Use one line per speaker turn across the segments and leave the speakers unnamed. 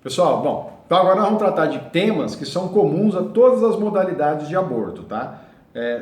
Pessoal, bom, então agora nós vamos tratar de temas que são comuns a todas as modalidades de aborto, tá?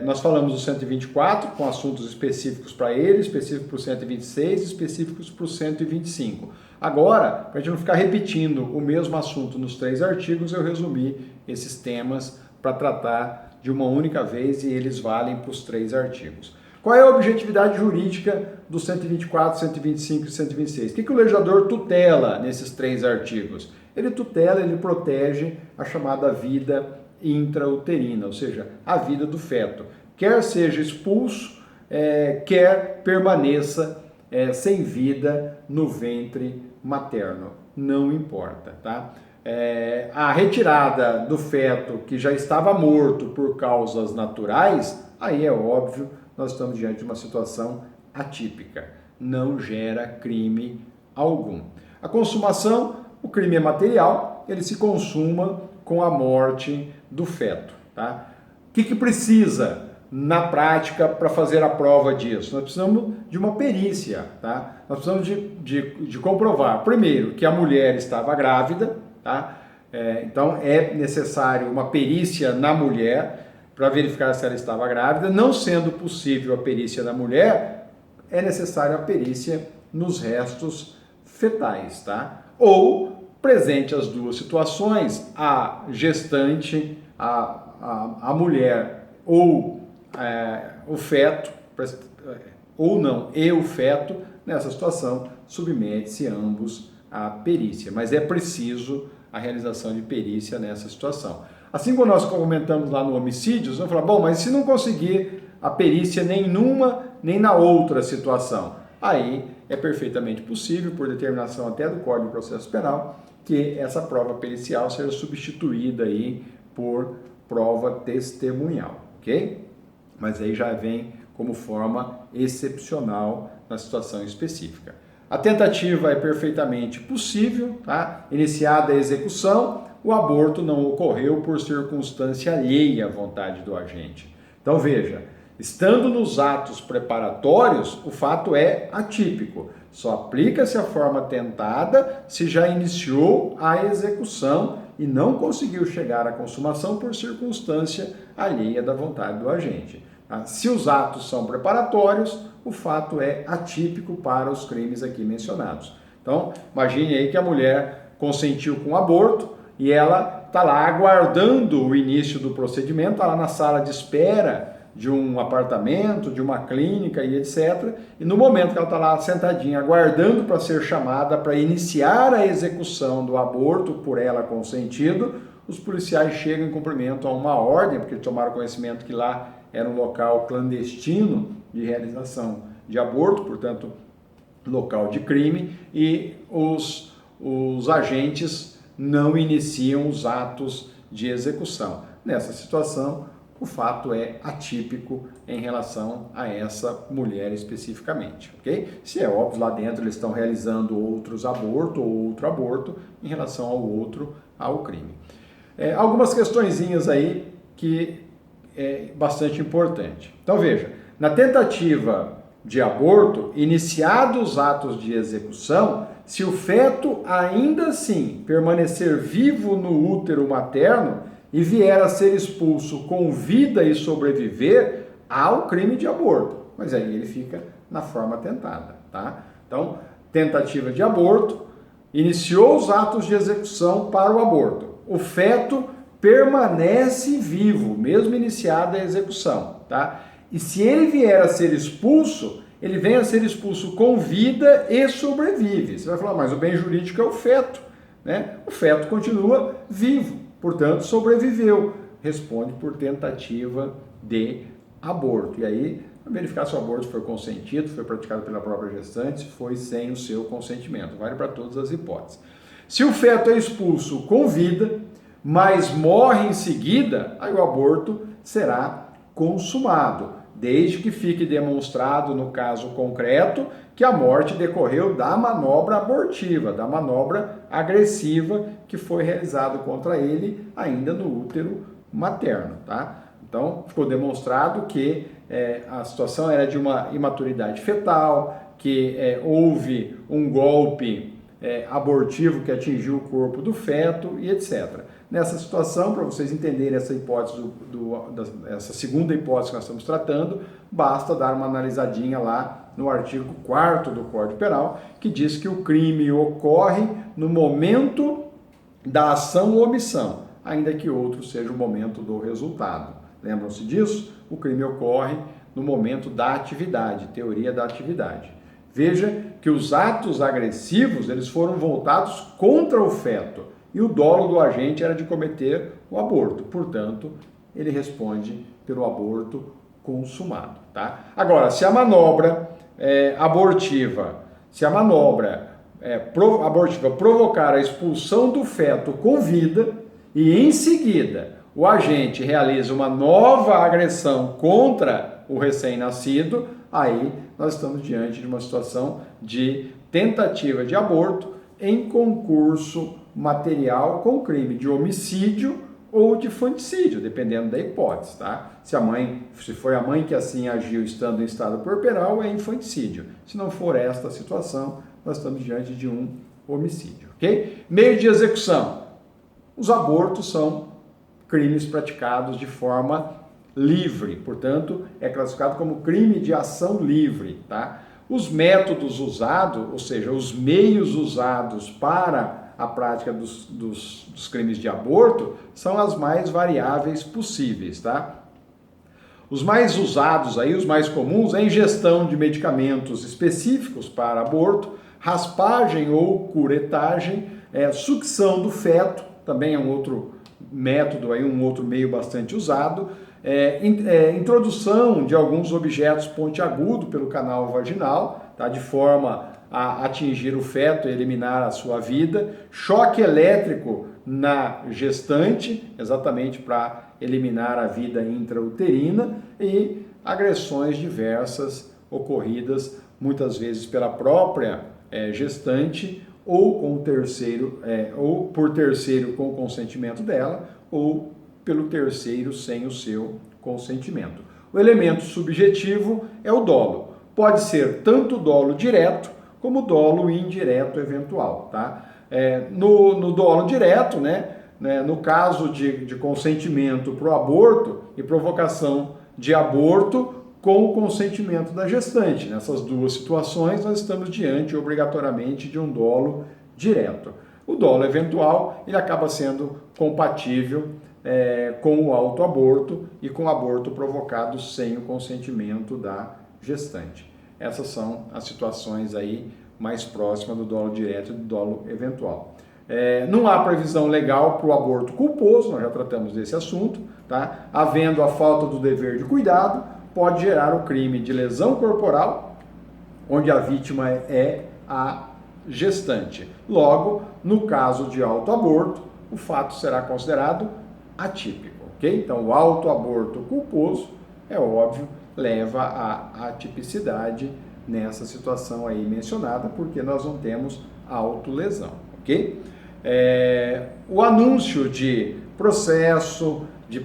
Nós falamos do 124, com assuntos específicos para ele, específicos para o 126 e específicos para o 125. Agora, para a gente não ficar repetindo o mesmo assunto nos 3 artigos, eu resumi esses temas para tratar de uma única vez e eles valem para os 3 artigos. Qual é a objetividade jurídica do 124, 125 e 126? O que o legislador tutela nesses 3 artigos? Ele tutela, ele protege a chamada vida intrauterina, ou seja, a vida do feto. Quer seja expulso, quer permaneça sem vida no ventre materno. Não importa, tá? A retirada do feto que já estava morto por causas naturais, aí é óbvio, nós estamos diante de uma situação atípica. Não gera crime algum. A consumação, o crime é material, ele se consuma com a morte do feto, tá? O que precisa na prática para fazer a prova disso? Nós precisamos de uma perícia, tá? Nós precisamos de comprovar, primeiro, que a mulher estava grávida, tá? Então é necessário uma perícia na mulher para verificar se ela estava grávida. Não sendo possível a perícia na mulher, é necessário a perícia nos restos fetais, tá? Ou, presente as duas situações, a gestante, a mulher ou o feto, ou não, e o feto, nessa situação, submete-se ambos à perícia. Mas é preciso a realização de perícia nessa situação. Assim como nós comentamos lá no homicídio, você vai falar, bom, mas se não conseguir a perícia nem numa, nem na outra situação, aí é perfeitamente possível, por determinação até do Código de Processo Penal, que essa prova pericial seja substituída aí por prova testemunhal, ok? Mas aí já vem como forma excepcional na situação específica. A tentativa é perfeitamente possível, tá? Iniciada a execução, o aborto não ocorreu por circunstância alheia à vontade do agente. Então veja, estando nos atos preparatórios, o fato é atípico. Só aplica-se a forma tentada se já iniciou a execução e não conseguiu chegar à consumação por circunstância alheia da vontade do agente. Se os atos são preparatórios, o fato é atípico para os crimes aqui mencionados. Então, imagine aí que a mulher consentiu com o aborto e ela está lá aguardando o início do procedimento, está lá na sala de espera de um apartamento, de uma clínica e etc. E no momento que ela está lá sentadinha, aguardando para ser chamada para iniciar a execução do aborto por ela consentido, os policiais chegam em cumprimento a uma ordem, porque tomaram conhecimento que lá era um local clandestino de realização de aborto, portanto, local de crime, e os agentes não iniciam os atos de execução. Nessa situação, o fato é atípico em relação a essa mulher especificamente, ok? Se é óbvio, lá dentro eles estão realizando outros abortos ou outro aborto em relação ao crime. Algumas questõezinhas aí que é bastante importante. Então veja, na tentativa de aborto, iniciados os atos de execução, se o feto ainda assim permanecer vivo no útero materno e vier a ser expulso com vida e sobreviver, há o crime de aborto. Mas aí ele fica na forma tentada, tá? Então, tentativa de aborto, iniciou os atos de execução para o aborto. O feto permanece vivo, mesmo iniciada a execução, tá? E se ele vier a ser expulso, ele vem a ser expulso com vida e sobrevive. Você vai falar, mas o bem jurídico é o feto, né? O feto continua vivo, portanto sobreviveu. Responde por tentativa de aborto. E aí, verificar se o aborto foi consentido, foi praticado pela própria gestante, se foi sem o seu consentimento. Vale para todas as hipóteses. Se o feto é expulso com vida, mas morre em seguida, aí o aborto será consumado, desde que fique demonstrado no caso concreto que a morte decorreu da manobra abortiva, da manobra agressiva que foi realizada contra ele ainda no útero materno, tá? Então, ficou demonstrado que a situação era de uma imaturidade fetal, que houve um golpe abortivo que atingiu o corpo do feto e etc. Nessa situação, para vocês entenderem essa hipótese, essa segunda hipótese que nós estamos tratando, basta dar uma analisadinha lá no artigo 4º do Código Penal, que diz que o crime ocorre no momento da ação ou omissão, ainda que outro seja o momento do resultado. Lembram-se disso? O crime ocorre no momento da atividade, teoria da atividade. Veja que os atos agressivos, eles foram voltados contra o feto e o dolo do agente era de cometer o aborto. Portanto, ele responde pelo aborto consumado, tá? Agora, se a manobra abortiva provocar a expulsão do feto com vida e em seguida o agente realiza uma nova agressão contra o recém-nascido, aí nós estamos diante de uma situação de tentativa de aborto em concurso material com crime de homicídio ou de infanticídio, dependendo da hipótese, tá? Se foi a mãe que assim agiu estando em estado puerperal, é infanticídio. Se não for esta a situação, nós estamos diante de um homicídio, ok? Meio de execução. Os abortos são crimes praticados de forma livre, portanto, é classificado como crime de ação livre, tá? Os métodos usados, ou seja, os meios usados para a prática dos crimes de aborto são as mais variáveis possíveis, tá? Os mais usados aí, os mais comuns, é a ingestão de medicamentos específicos para aborto, raspagem ou curetagem, sucção do feto, também é um outro método aí, um outro meio bastante usado, introdução de alguns objetos pontiagudos pelo canal vaginal, tá? De forma a atingir o feto e eliminar a sua vida, choque elétrico na gestante, exatamente para eliminar a vida intrauterina, e agressões diversas ocorridas muitas vezes pela própria gestante ou com o terceiro, ou por terceiro com o consentimento dela, ou pelo terceiro sem o seu consentimento. O elemento subjetivo é o dolo. Pode ser tanto dolo direto como dolo indireto eventual, tá? No dolo direto, no caso de consentimento para o aborto e provocação de aborto com o consentimento da gestante. Nessas duas situações, nós estamos diante, obrigatoriamente, de um dolo direto. O dolo eventual, ele acaba sendo compatível com o autoaborto e com o aborto provocado sem o consentimento da gestante. Essas são as situações aí mais próximas do dolo direto e do dolo eventual. Não há previsão legal para o aborto culposo, nós já tratamos desse assunto, tá? Havendo a falta do dever de cuidado, pode gerar o crime de lesão corporal, onde a vítima é a gestante. Logo, no caso de autoaborto, o fato será considerado atípico, ok? Então, o autoaborto culposo, é óbvio, leva à atipicidade nessa situação aí mencionada, porque nós não temos autolesão, ok? O anúncio de processo, de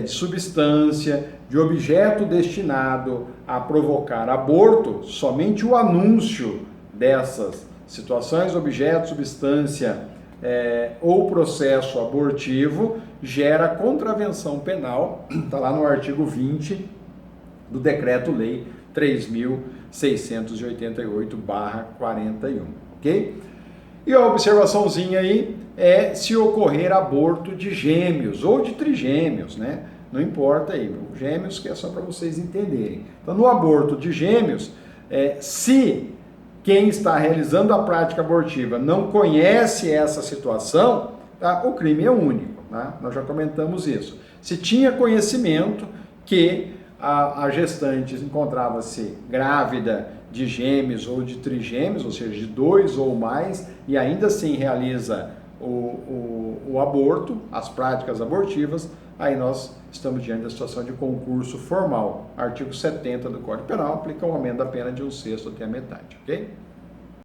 substância, de objeto destinado a provocar aborto, somente o anúncio dessas situações, objeto, substância ou processo abortivo gera contravenção penal, está lá no artigo 20 do Decreto-Lei 3.688/41, ok? E a observaçãozinha aí é se ocorrer aborto de gêmeos ou de trigêmeos, né? Não importa aí, gêmeos que é só para vocês entenderem. Então, no aborto de gêmeos, se quem está realizando a prática abortiva não conhece essa situação, tá? O crime é único, tá? Nós já comentamos isso. Se tinha conhecimento que a gestante encontrava-se grávida de gêmeos ou de trigêmeos, ou seja, de 2 ou mais, e ainda assim realiza o aborto, as práticas abortivas, aí nós estamos diante da situação de concurso formal. Artigo 70 do Código Penal aplica o aumento da pena de 1/6 até a metade, ok?